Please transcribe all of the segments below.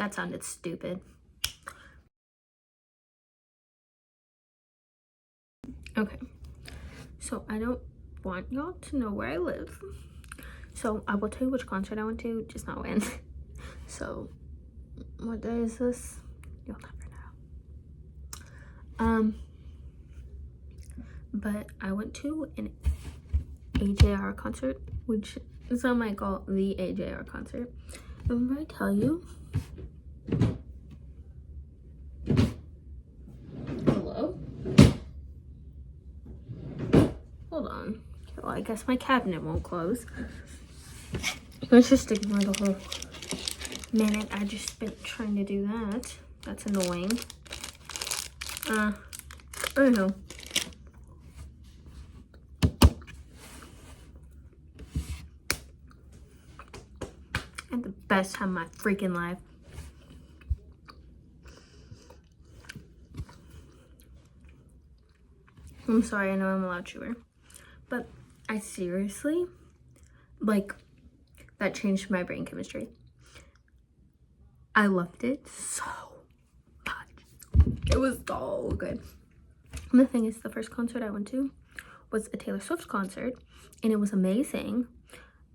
That sounded stupid. Okay, so I don't want y'all to know where I live. So I will tell you which concert I went to, just not when. So what day is this? You'll never know. But I went to an AJR concert, which some might call the AJR concert. Remember I tell you? Hello? Hold on. Well, I guess my cabinet won't close. Let's just ignore the whole minute I just spent trying to do that. That's annoying. I don't know. I had the best time of my freaking life. I'm sorry, I know I'm a loud chewer. But I seriously, like, that changed my brain chemistry. I loved it so much. It was so good. And the thing is, the first concert I went to was a Taylor Swift concert, and it was amazing,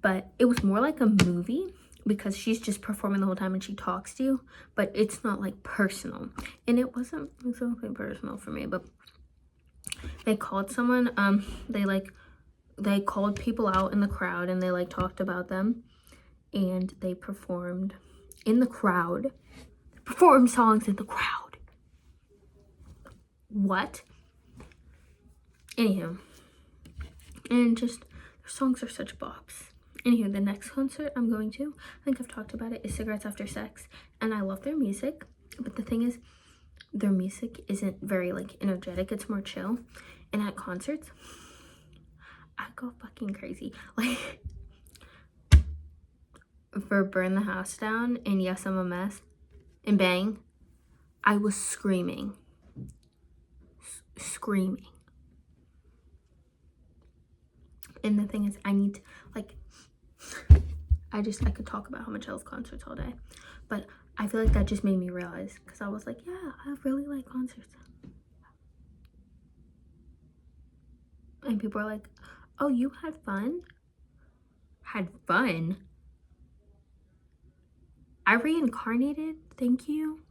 but it was more like a movie because she's just performing the whole time and she talks to you, but it's not like personal. And it wasn't exactly personal for me, but they called someone, they called people out in the crowd and they like talked about them, and they performed in the crowd. They performed songs in the crowd. What? Anywho, and just their songs are such bops. Anywho, the next concert I'm going to, I think I've talked about it, is Cigarettes After Sex, and I love their music, but the thing is, their music isn't very like energetic, it's more chill. And at concerts, I go fucking crazy. Like for Burn the House Down and Yes I'm a Mess and Bang, I was screaming. And the thing is, I need to, like, I could talk about how much I love concerts all day, but I feel like that just made me realize, because I was like, yeah, I really like concerts. And people are like, oh, you had fun? Had fun? I reincarnated? Thank you?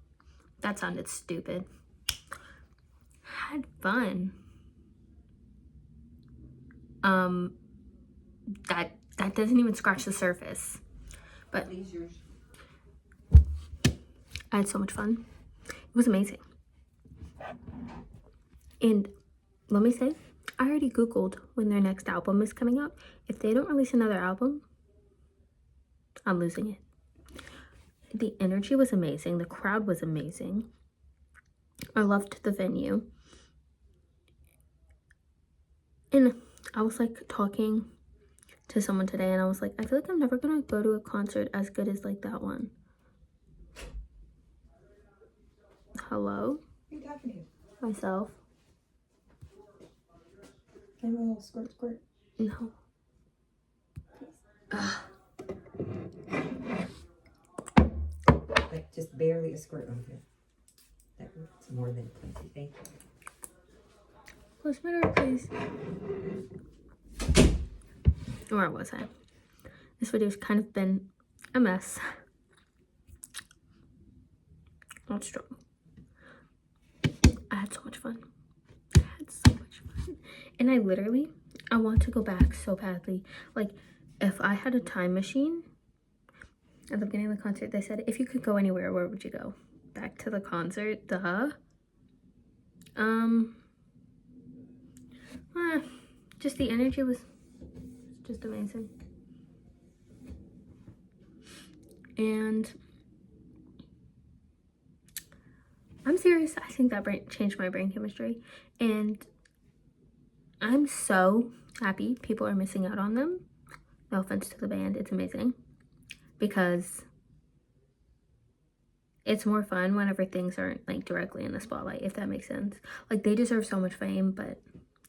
That sounded stupid. Had fun. That doesn't even scratch the surface. But I had so much fun. It was amazing. And let me say, I already Googled when their next album is coming out. If they don't release another album, I'm losing it. The energy was amazing. The crowd was amazing. I loved the venue. And I was like talking to someone today and I was like, I feel like I'm never gonna go to a concert as good as like that one. Hello? Who are you talking to? Myself. Give me a little squirt. No. Like just barely a squirt over here. That's more than plenty. Thank you. Close my door, please. Where was I? This video's kind of been a mess. Not strong. I had so much fun. And I want to go back so badly. Like, if I had a time machine, at the beginning of the concert, they said, if you could go anywhere, where would you go? Back to the concert, duh. Just the energy was just amazing. And I'm serious, I think that changed my brain chemistry. And I'm so happy people are missing out on them. No offense to the band, it's amazing. Because it's more fun whenever things aren't like directly in the spotlight, if that makes sense. Like, they deserve so much fame, but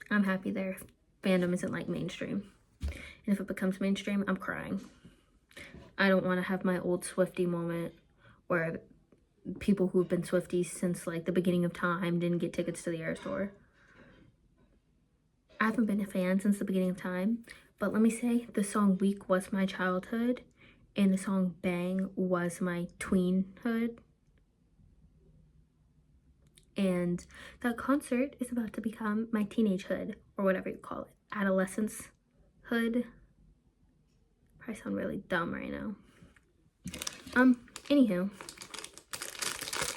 I'm happy their fandom isn't like mainstream. And if it becomes mainstream, I'm crying. I don't want to have my old Swiftie moment where people who've been Swifties since like the beginning of time didn't get tickets to the Eras Tour. I haven't been a fan since the beginning of time, but let me say the song Weak was my childhood and the song Bang was my tweenhood. And that concert is about to become my teenagehood, or whatever you call it, adolescence hood. I sound really dumb right now. Anywho,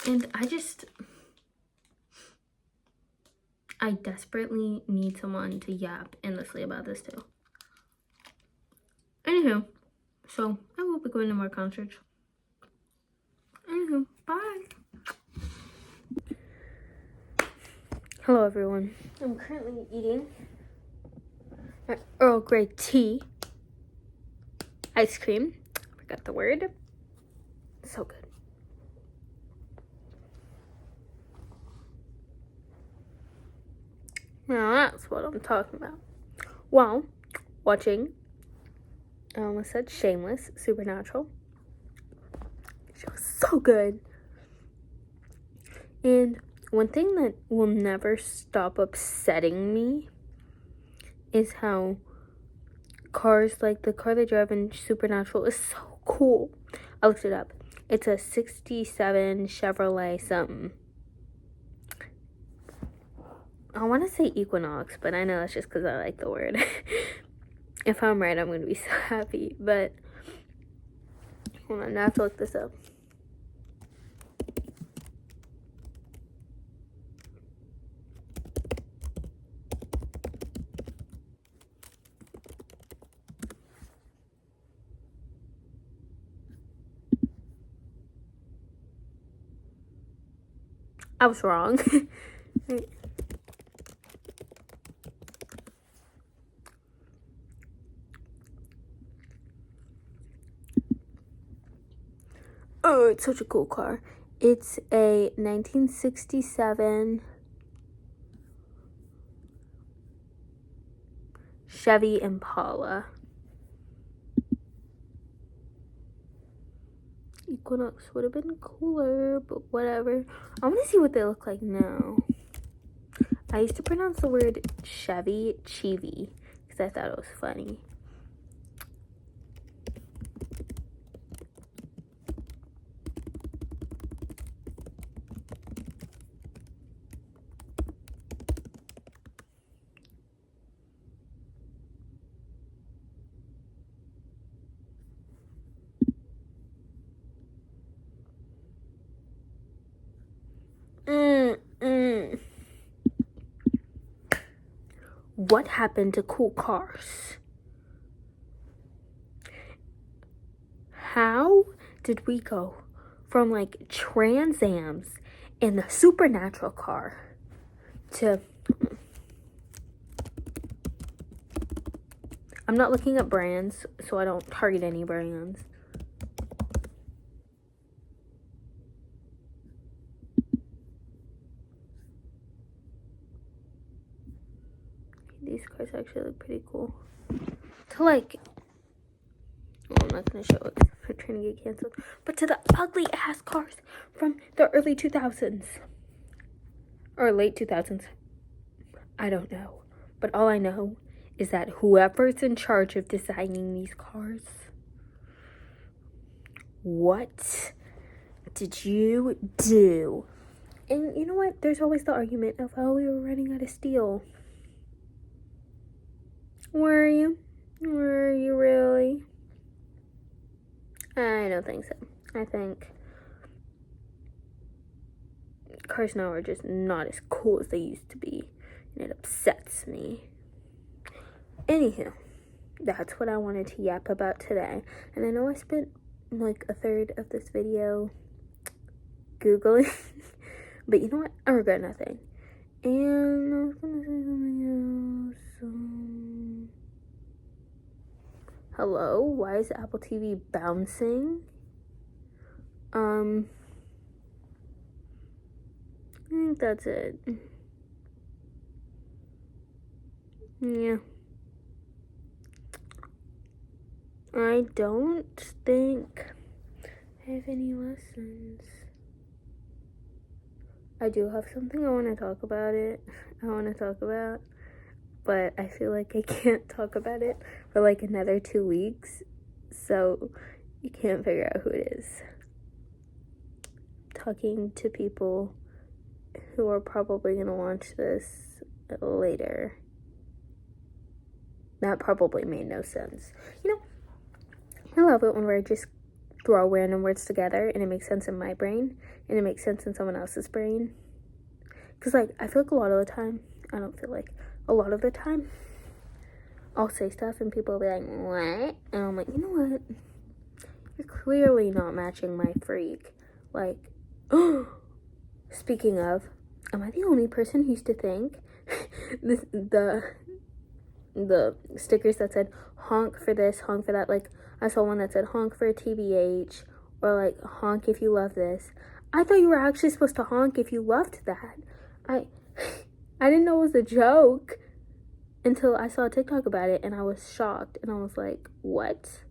and I desperately need someone to yap endlessly about this too. Anywho, so I will be going to more concerts. Anywho, bye. Hello everyone. I'm currently eating an Earl Grey tea. Ice cream. I forgot the word. So good. Now that's what I'm talking about. While watching, I almost said Shameless, Supernatural. She was so good. And one thing that will never stop upsetting me is how cars, like the car they drive in Supernatural, is so cool. I looked it up. It's a 67 Chevrolet something. I want to say Equinox, but I know that's just because I like the word. If I'm right, I'm going to be so happy. But hold on, now I have to look this up. I was wrong. Oh, it's such a cool car. It's a 1967 Chevy Impala. Equinox would have been cooler, but whatever. I want to see what they look like now. I used to pronounce the word Chevy Chevy because I thought it was funny. What happened to cool cars? How did we go from like Trans Ams and the Supernatural car to... I'm not looking at brands, so I don't target any brands. These cars actually look pretty cool. To like... Well, I'm not going to show it because I'm trying to get canceled. But to the ugly ass cars from the early 2000s. Or late 2000s. I don't know. But all I know is that whoever's in charge of designing these cars, what did you do? And you know what? There's always the argument of, oh, we were running out of steel. Were you? Were you really? I don't think so. I think cars now are just not as cool as they used to be. And it upsets me. Anywho, that's what I wanted to yap about today. And I know I spent like a third of this video Googling. But you know what? I regret nothing. And I was gonna say something else. Hello? Why is Apple TV bouncing? I think that's it. Yeah. I don't think I have any lessons. I do have something I want to talk about but I feel like I can't talk about it for like another 2 weeks, so you can't figure out who it is. Talking to people who are probably going to watch this later. That probably made no sense. You know, I love it when I just throw random words together and it makes sense in my brain and it makes sense in someone else's brain. Because, like, I feel like a lot of the time, I'll say stuff and people will be like, what? And I'm like, you know what? You're clearly not matching my freak. Like, speaking of, am I the only person who used to think the stickers that said honk for this, honk for that? Like, I saw one that said honk for a TBH, or like honk if you love this. I thought you were actually supposed to honk if you loved that. I didn't know it was a joke until I saw a TikTok about it, and I was shocked, and I was like, what?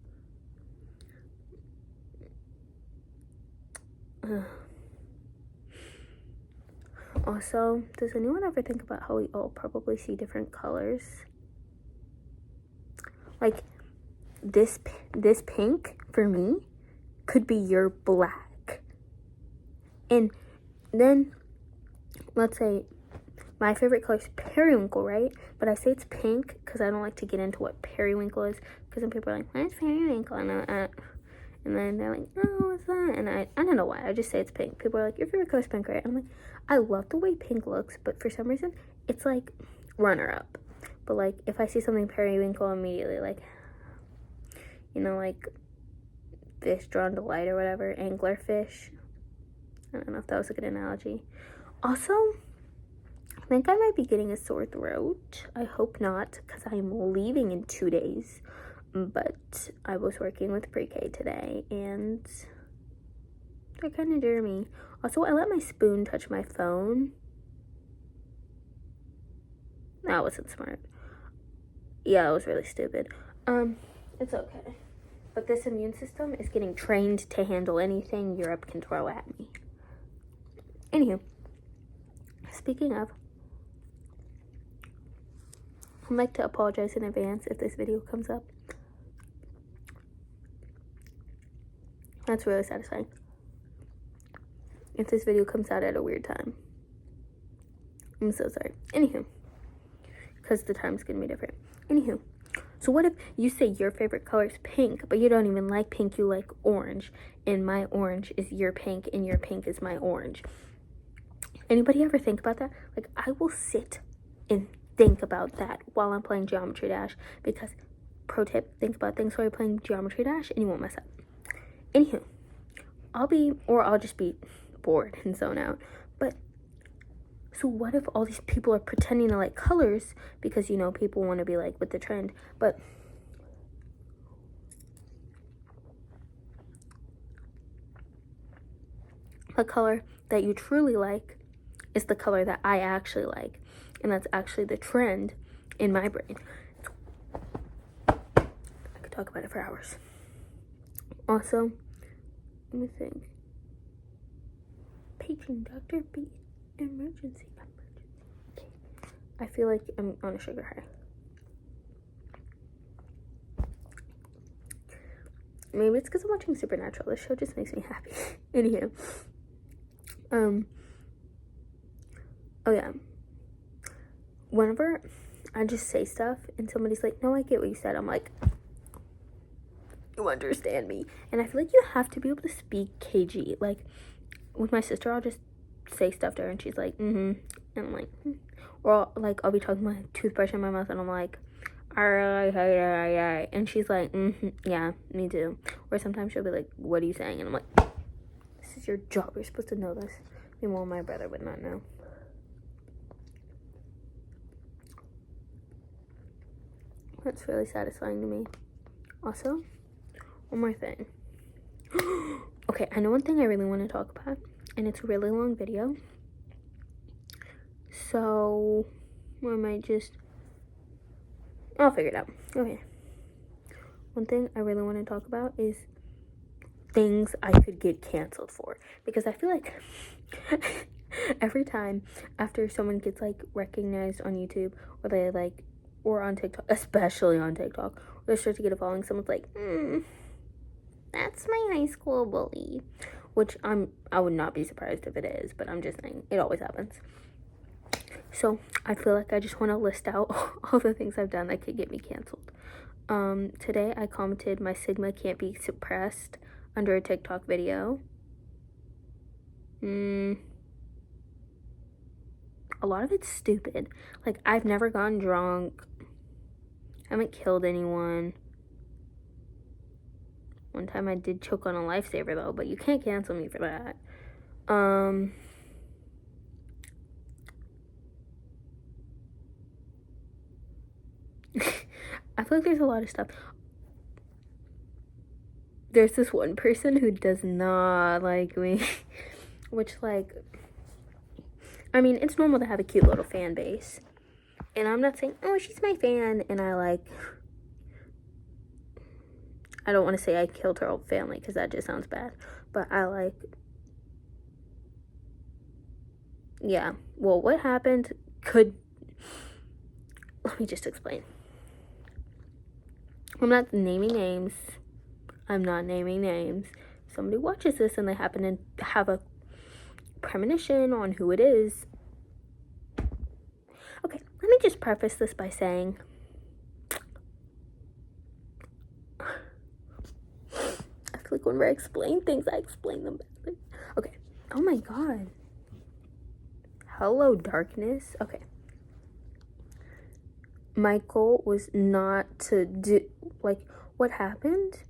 Also, does anyone ever think about how we all probably see different colors? Like, this pink, for me, could be your black. And then, let's say, my favorite color is periwinkle, right? But I say it's pink because I don't like to get into what periwinkle is. Because then people are like, what's periwinkle? And then they're like, oh, what's that? And I don't know why. I just say it's pink. People are like, your favorite color is pink, right? I'm like, I love the way pink looks, but for some reason, it's like runner-up. But like, if I see something periwinkle, immediately like, you know, like fish drawn to light or whatever, anglerfish. I don't know if that was a good analogy. Also, I think I might be getting a sore throat. I hope not, because I'm leaving in 2 days. But I was working with pre-K today, and they're kind of dear to me. Also, I let my spoon touch my phone. That wasn't smart. Yeah, it was really stupid. It's okay. But this immune system is getting trained to handle anything Europe can throw at me. Anywho, speaking of, I'd like to apologize in advance if this video comes up. That's really satisfying. If this video comes out at a weird time, I'm so sorry. Anywho, because the time's gonna be different. Anywho, so what if you say your favorite color is pink, but you don't even like pink, you like orange, and my orange is your pink, and your pink is my orange? Anybody ever think about that? Like, I will sit and think about that while I'm playing Geometry Dash, because, pro tip, think about things while you're playing Geometry Dash, and you won't mess up. Anywho, I'll just be bored and zone out. But, so what if all these people are pretending to like colors because, you know, people want to be like with the trend, but the color that you truly like is the color that I actually like, and that's actually the trend in my brain. I could talk about it for hours. Also, let me think. Paging Dr. B. Emergency. Okay. I feel like I'm on a sugar high. Maybe it's because I'm watching Supernatural. This show just makes me happy. Anywho. Oh yeah. Whenever I just say stuff and somebody's like, no, I get what you said, I'm like, you understand me. And I feel like you have to be able to speak KG. Like, with my sister, I'll just say stuff to her and she's like, and I'm like, Or I'll be talking my toothbrush in my mouth and I'm like, and she's like, yeah, me too. Or sometimes she'll be like, what are you saying? And I'm like, this is your job, you're supposed to know this. Meanwhile, my brother would not know. That's really satisfying to me. Also, one more thing. Okay, I know one thing I really want to talk about, and it's a really long video. So, I'll figure it out. Okay. One thing I really want to talk about is things I could get canceled for. Because I feel like every time after someone gets like recognized on YouTube, or they like, or on TikTok, especially on TikTok, they start to get a following, someone's like, that's my high school bully, which I would not be surprised if it is, but I'm just saying it always happens. So I feel like I just want to list out all the things I've done that could get me canceled. Today I commented my Sigma can't be suppressed under a TikTok video. A lot of it's stupid. Like, I've never gone drunk. I haven't killed anyone. One time I did choke on a lifesaver though, but you can't cancel me for that. I feel like there's a lot of stuff. There's this one person who does not like me, which, like, I mean, it's normal to have a cute little fan base. And I'm not saying, oh, she's my fan, and I don't want to say I killed her whole family, because that just sounds bad. But yeah. Well, what happened let me just explain. I'm not naming names. Somebody watches this and they happen to have a premonition on who it is. Okay, let me just preface this by saying, I feel like when I explain things, I explain them badly. Okay, oh my god. Hello, darkness. Okay. My goal was not to do, like, what happened?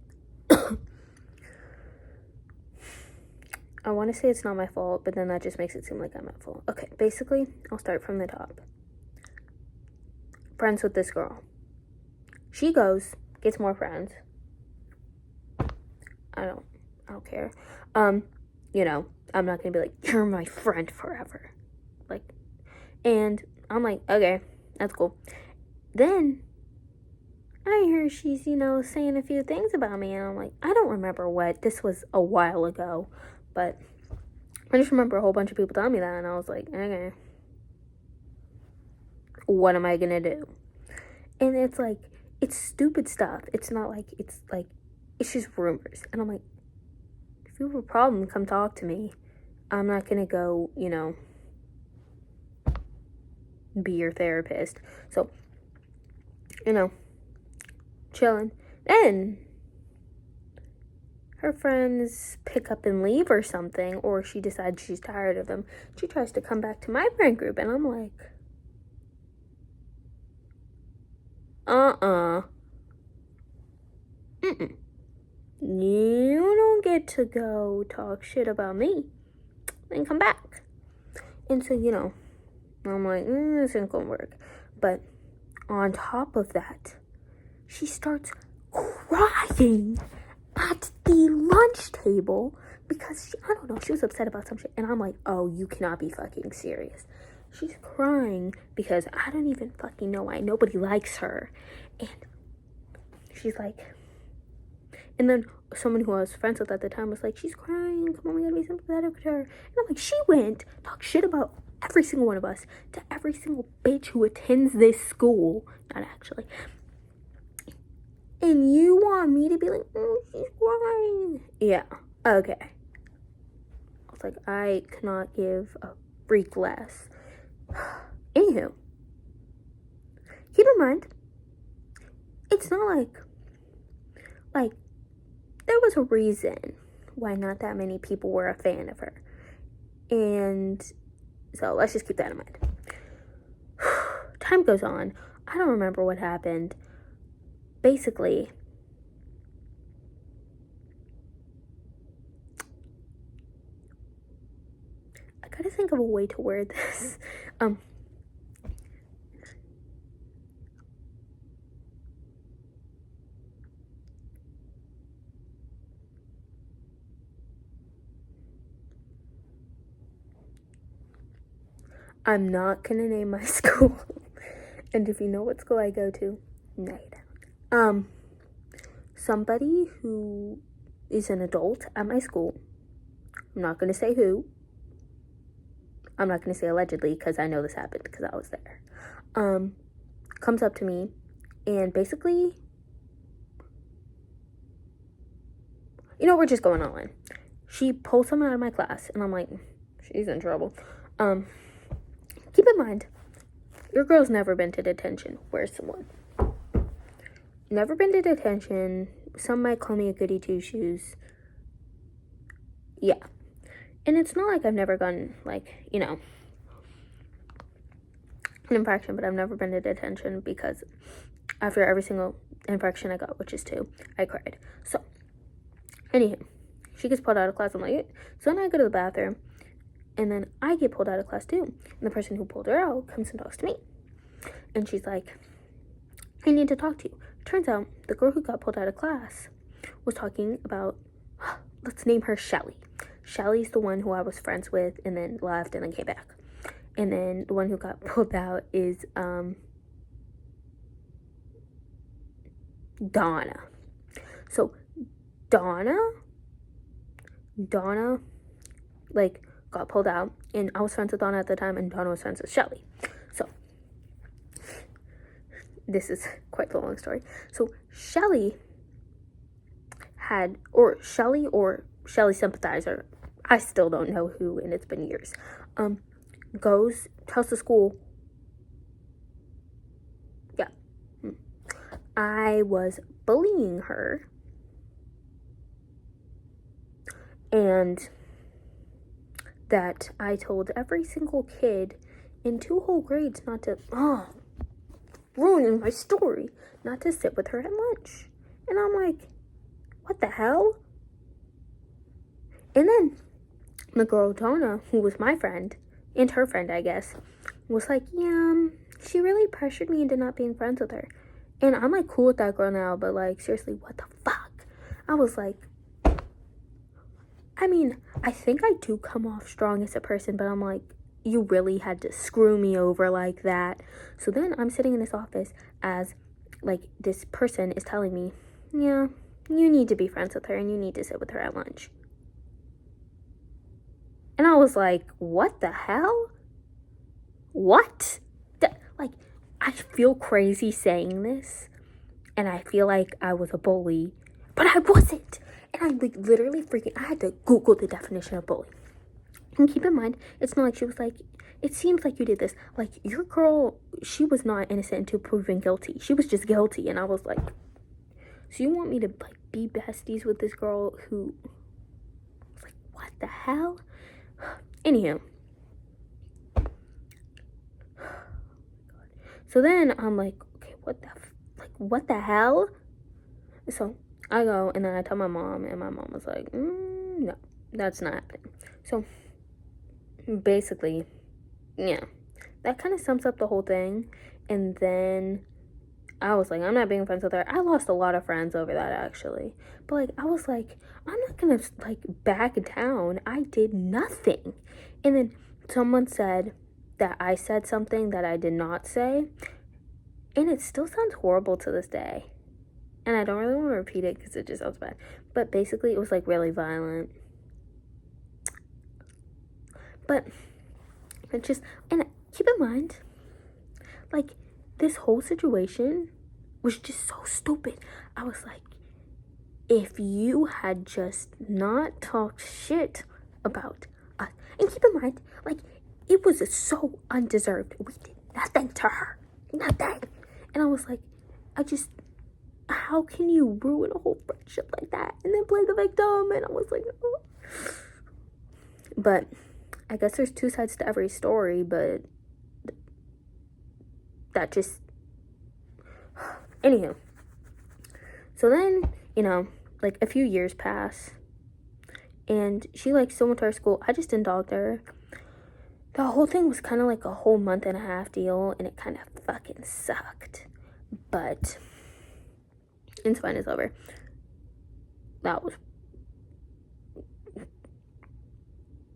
I want to say it's not my fault, but then that just makes it seem like I'm at fault. Okay, basically, I'll start from the top. Friends with this girl. She goes, gets more friends. I don't care. You know, I'm not gonna be like, you're my friend forever. Like, and I'm like, okay, that's cool. Then I hear she's, saying a few things about me, and I'm like, I don't remember what. This was a while ago, but I just remember a whole bunch of people telling me that, and I was like, okay, what am I gonna do? And it's like, it's stupid stuff. It's not like, it's just rumors. And I'm like, if you have a problem, come talk to me. I'm not gonna go, be your therapist. So, chilling. Then her friends pick up and leave or something, or she decides she's tired of them. She tries to come back to my friend group, and I'm like, you don't get to go talk shit about me and come back. And so, I'm like, this ain't gonna work. But on top of that, she starts crying at the lunch table because she was upset about some shit. And I'm like, oh, you cannot be fucking serious. She's crying because I don't even fucking know why. Nobody likes her. And she's like, and then someone who I was friends with at the time was like, she's crying, come on, we gotta be sympathetic with her. And I'm like, she went, talked shit about every single one of us to every single bitch who attends this school. Not actually. And you want me to be like, oh, she's crying. Yeah, okay. I was like, I cannot give a freak less. Anywho, keep in mind, it's not like there was a reason why not that many people were a fan of her. And so let's just keep that in mind. Time goes on. I don't remember what happened. Basically, I gotta think of a way to word this. I'm not gonna name my school. And if you know what school I go to, no, you don't. Somebody who is an adult at my school, I'm not gonna say who, I'm not going to say allegedly because I know this happened because I was there, comes up to me and basically, we're just going online. She pulls someone out of my class and I'm like, she's in trouble. Keep in mind, your girl's never been to detention. Where's someone? Never been to detention. Some might call me a goody two-shoes. Yeah. And it's not like I've never gotten, an infraction, but I've never been to detention because after every single infraction I got, which is 2, I cried. So, anywho, she gets pulled out of class. I'm like, so then I go to the bathroom, and then I get pulled out of class too. And the person who pulled her out comes and talks to me. And she's like, I need to talk to you. Turns out the girl who got pulled out of class was talking about, let's name her Shelly. Shelly's the one who I was friends with and then left and then came back. And then the one who got pulled out is Donna. So Donna got pulled out, and I was friends with Donna at the time, and Donna was friends with Shelly. So this is quite the long story. So Shelly Shelly sympathizer, I still don't know who, and it's been years, tells the school, I was bullying her, and that I told every single kid in 2 whole grades not to, ruining my story, not to sit with her at lunch. And I'm like, what the hell? And then the girl Donna, who was my friend, and her friend, I guess, was like, yeah, she really pressured me into not being friends with her. And I'm like cool with that girl now, but like, seriously, what the fuck? I was like, I mean, I think I do come off strong as a person, but I'm like, you really had to screw me over like that. So then I'm sitting in this office as like this person is telling me, yeah, you need to be friends with her and you need to sit with her at lunch. And I was like, what the hell? What? I feel crazy saying this, and I feel like I was a bully, but I wasn't. And I literally I had to Google the definition of bully. And keep in mind, it's not like she was like, it seems like you did this. Like, your girl, she was not innocent until proven guilty. She was just guilty. And I was like, so you want me to be besties with this girl who, like, what the hell? Anywho. So then I'm like, okay, what the hell? So I go and then I tell my mom, and my mom was like, no, that's not happening. So basically, yeah, that kind of sums up the whole thing. And then I was like, I'm not being friends with her. I lost a lot of friends over that, actually. But like, I was like, I'm not gonna back down. I did nothing. And then someone said that I said something that I did not say, and it still sounds horrible to this day. And I don't really want to repeat it because it just sounds bad. But basically, it was really violent. But it just, and keep in mind, this whole situation was just so stupid. I was like, if you had just not talked shit about us, and keep in mind, it was so undeserved. We did nothing to her. Nothing. And I was like, how can you ruin a whole friendship like that and then play the victim? And I was like, oh. But I guess there's 2 sides to every story, but that just, anywho. So then, a few years pass, and she still went to our school. I just didn't talk to her. The whole thing was kind of like a whole month and a half deal, and it kind of fucking sucked. But it's fine, it's over. That was,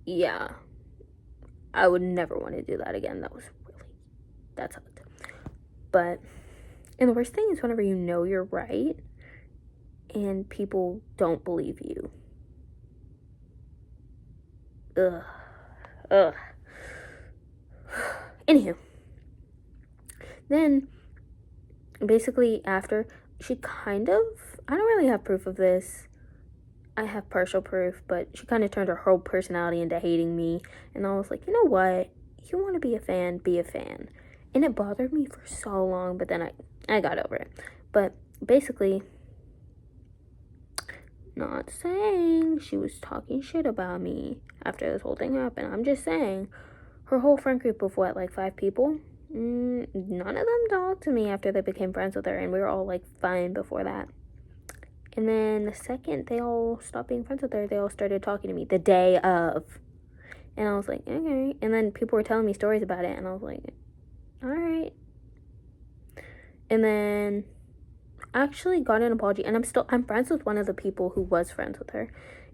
yeah, I would never want to do that again. That sucked. But, and the worst thing is whenever you know you're right and people don't believe you. Ugh. Anywho, then basically after, she kind of, I don't really have proof of this. I have partial proof, but she kind of turned her whole personality into hating me. And I was like, you know what? You want to be a fan, be a fan. And it bothered me for so long, but then I got over it. But basically, not saying she was talking shit about me after this whole thing happened. I'm just saying, her whole friend group of what, like 5 people? None of them talked to me after they became friends with her, and we were all like fine before that. And then the second they all stopped being friends with her, they all started talking to me the day of. And I was like, okay. And then people were telling me stories about it, and I was like, all right. And then I actually got an apology, and I'm friends with one of the people who was friends with her.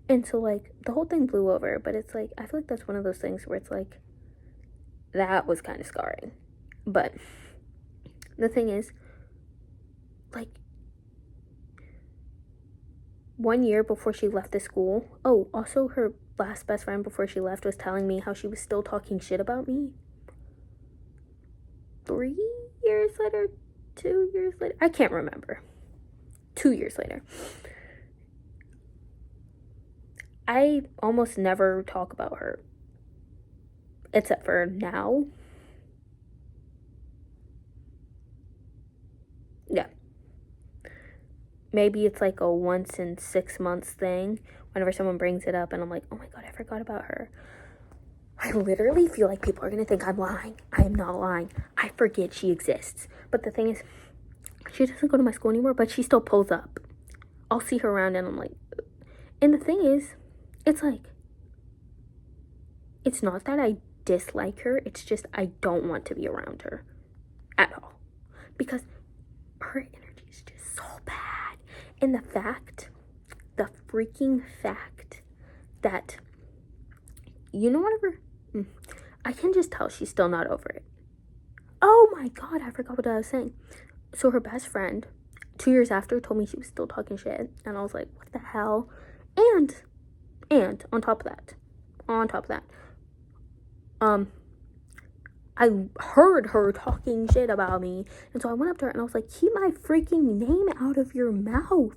And so, like, the whole thing blew over, but it's like, I feel like that's one of those things where it's like, that was kind of scarring. But the thing is, like, 1 year before she left the school, oh, also her last best friend before she left was telling me how she was still talking shit about me. 3 years later, 2 years later, I can't remember. 2 years later. I almost never talk about her, except for now. Yeah. Maybe it's like a once in 6 months thing whenever someone brings it up and I'm like, oh my god, I forgot about her. I literally feel like people are going to think I'm lying. I am not lying. I forget she exists. But the thing is, she doesn't go to my school anymore, but she still pulls up. I'll see her around and I'm like, and the thing is, it's like, it's not that I dislike her. It's just I don't want to be around her at all. Because her energy is just so bad. And the freaking fact that, you know, whatever, I can just tell she's still not over it. Oh my god, I forgot what I was saying. So her best friend, 2 years after, told me she was still talking shit. And I was like, what the hell? And on top of that, I heard her talking shit about me. And so I went up to her and I was like, keep my freaking name out of your mouth.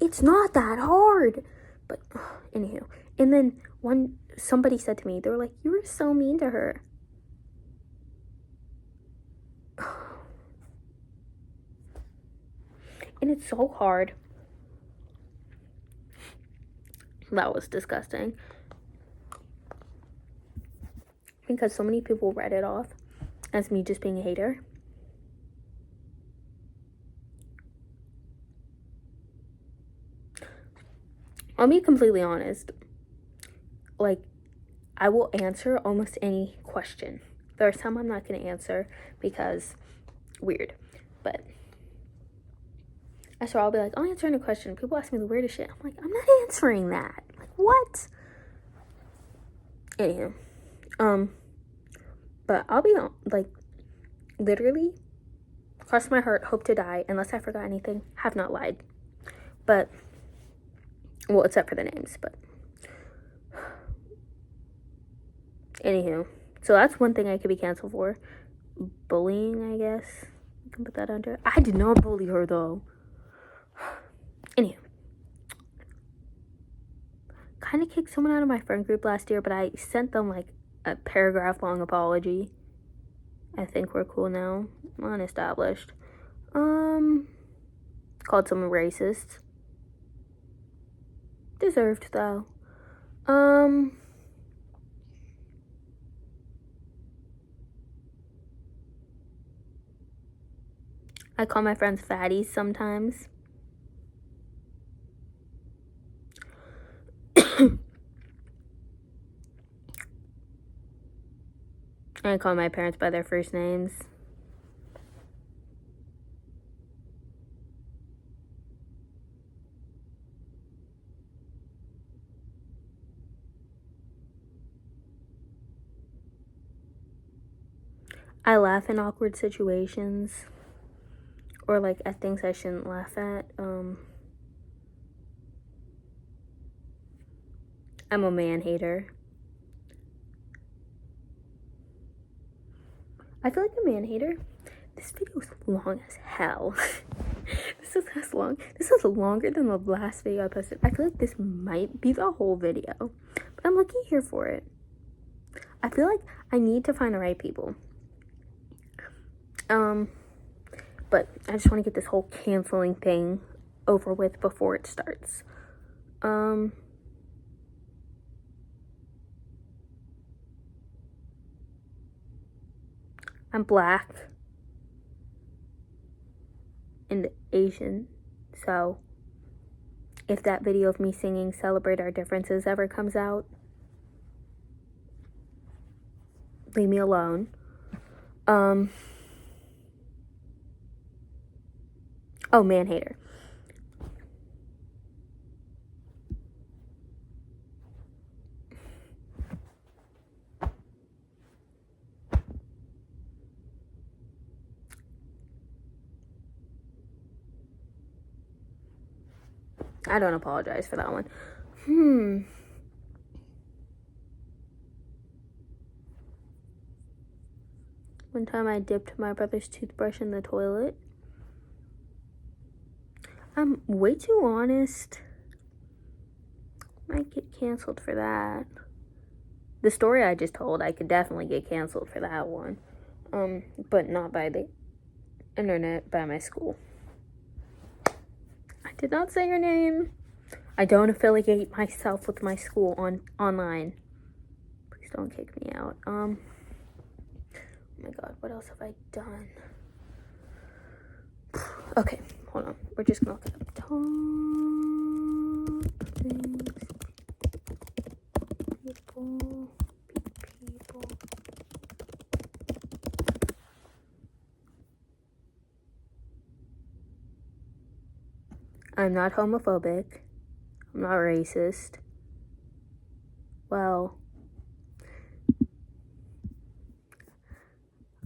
It's not that hard. But anywho, and then somebody said to me, they were like, you were so mean to her. And it's so hard. That was disgusting. Because so many people read it off as me just being a hater. I'll be completely honest. Like, I will answer almost any question. There are some I'm not going to answer because weird. But so I'll be like, I'll answer any question. People ask me the weirdest shit. I'm like, I'm not answering that. Like, what? Anywho. But I'll be like, literally, cross my heart, hope to die, unless I forgot anything, have not lied. But, well, except for the names, but. Anywho, so that's one thing I could be canceled for. Bullying, I guess. You can put that under. I did not bully her, though. Anywho. Kind of kicked someone out of my friend group last year, but I sent them, like, a paragraph-long apology. I think we're cool now. Unestablished. Called someone racist. Deserved, though. I call my friends fatties sometimes. I call my parents by their first names. I laugh in awkward situations. Or, like, at things I shouldn't laugh at. I'm a man hater. I feel like a man hater. This video is long as hell. This is longer than the last video I posted. I feel like this might be the whole video, but I'm looking here for it. I feel like I need to find the right people. But I just want to get this whole canceling thing over with before it starts. I'm black and Asian, so if that video of me singing Celebrate Our Differences ever comes out, leave me alone. Oh, man hater. I don't apologize for that one. One time I dipped my brother's toothbrush in the toilet. I'm way too honest. Might get canceled for that. The story I just told, I could definitely get canceled for that one. But not by the internet, by my school. I did not say your name. I don't affiliate myself with my school online. Please don't kick me out. Oh my god, what else have I done? Okay, hold on. We're just gonna look at top things. People. I'm not homophobic. I'm not racist. Well,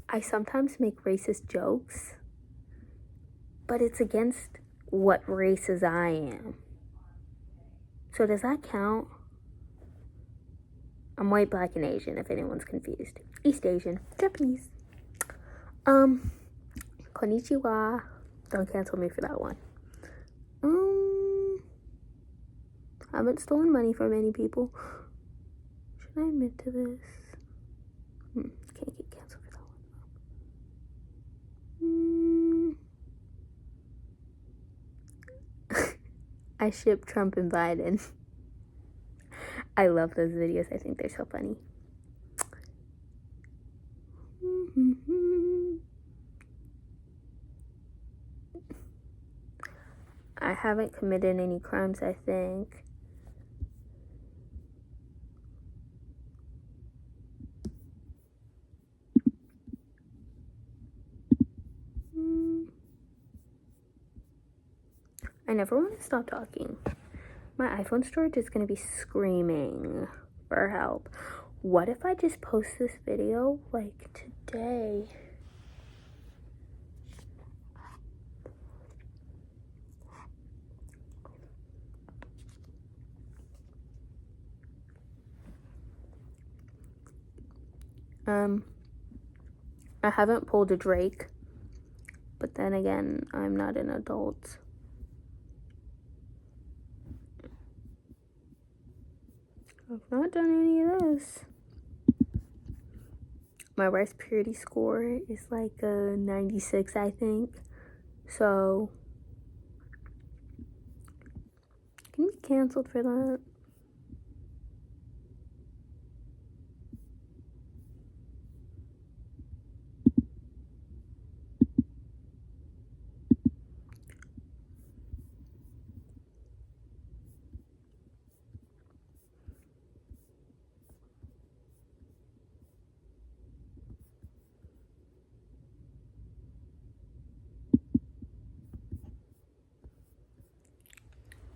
I sometimes make racist jokes, but it's against what races I am. So does that count? I'm white, black, and Asian, if anyone's confused. East Asian. Japanese. Konnichiwa. Don't cancel me for that one. I haven't stolen money from any people. Should I admit to this? Can't get canceled for that one. I ship Trump and Biden. I love those videos. I think they're so funny. I haven't committed any crimes, I think. I never want to stop talking. My iPhone storage is going to be screaming for help. What if I just post this video like today? I haven't pulled a Drake, but then again, I'm not an adult. I've not done any of this. My rice purity score is like a 96, I think. So, can you be canceled for that?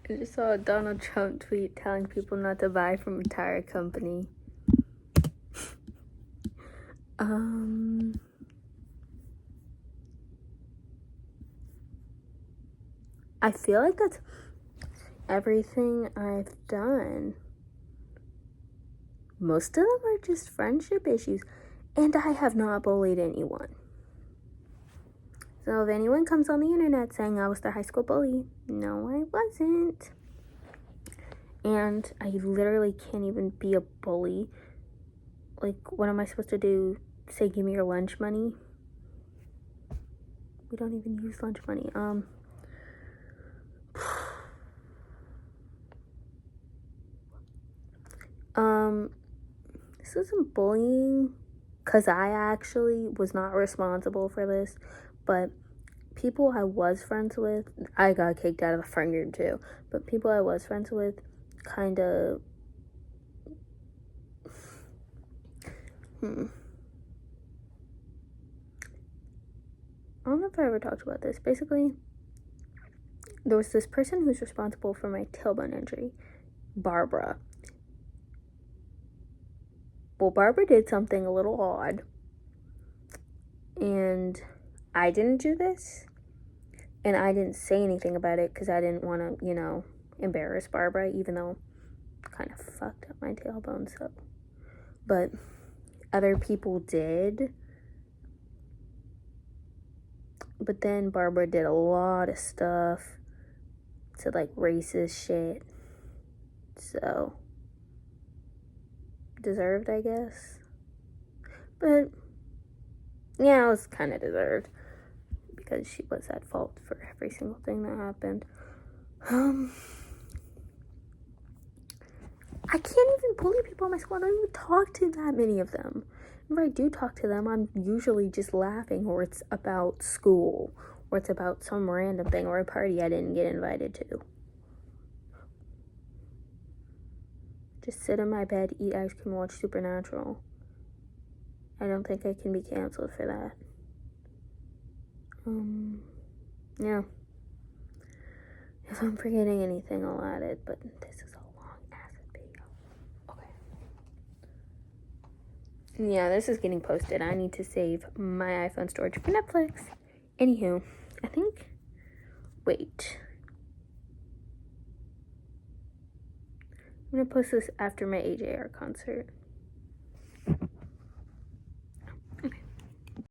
I just saw a Donald Trump tweet telling people not to buy from a tire company. I feel like that's everything I've done. Most of them are just friendship issues. And I have not bullied anyone. So if anyone comes on the internet saying I was their high school bully, no, I wasn't. And I literally can't even be a bully. Like, what am I supposed to do? Say, give me your lunch money? We don't even use lunch money. This isn't bullying, because I actually was not responsible for this, but people I was friends with, I got kicked out of the friend group too, but people I was friends with kind of, I don't know if I ever talked about this. Basically, there was this person who's responsible for my tailbone injury, Barbara. Well, Barbara did something a little odd, and I didn't do this, and I didn't say anything about it because I didn't want to, embarrass Barbara, even though I kind of fucked up my tailbone, so. But other people did. But then Barbara did a lot of stuff to, like, racist shit. So, deserved, I guess. But, yeah, it was kind of deserved. Because she was at fault for every single thing that happened. I can't even bully people in my school. I don't even talk to that many of them. Whenever I do talk to them, I'm usually just laughing, or it's about school, or it's about some random thing, or a party I didn't get invited to. Just sit in my bed, eat ice cream, watch Supernatural. I don't think I can be canceled for that. Yeah. If I'm forgetting anything, I'll add it, but this is a long-ass video. Okay. Yeah, this is getting posted. I need to save my iPhone storage for Netflix. Anywho, I think... Wait. I'm gonna post this after my AJR concert.